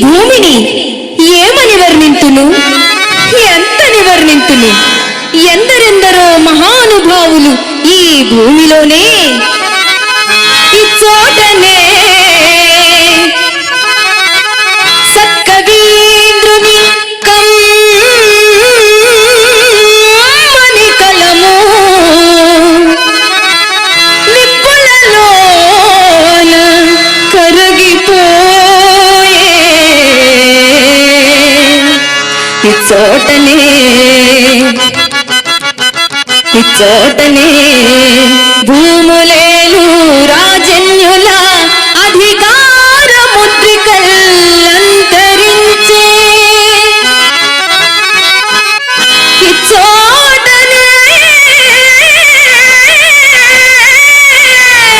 భూమిని ఏమని వర్ణింతును, ఎంతని వర్ణింతును? ఎందరెందరో మహానుభావులు ఈ భూమిలోనే, ఈ చోటనే సత్కవీంద్రుని కమ్మని కలము నిప్పులలోన కరగిపోయే, ఈ చోటనే భూములేలు రా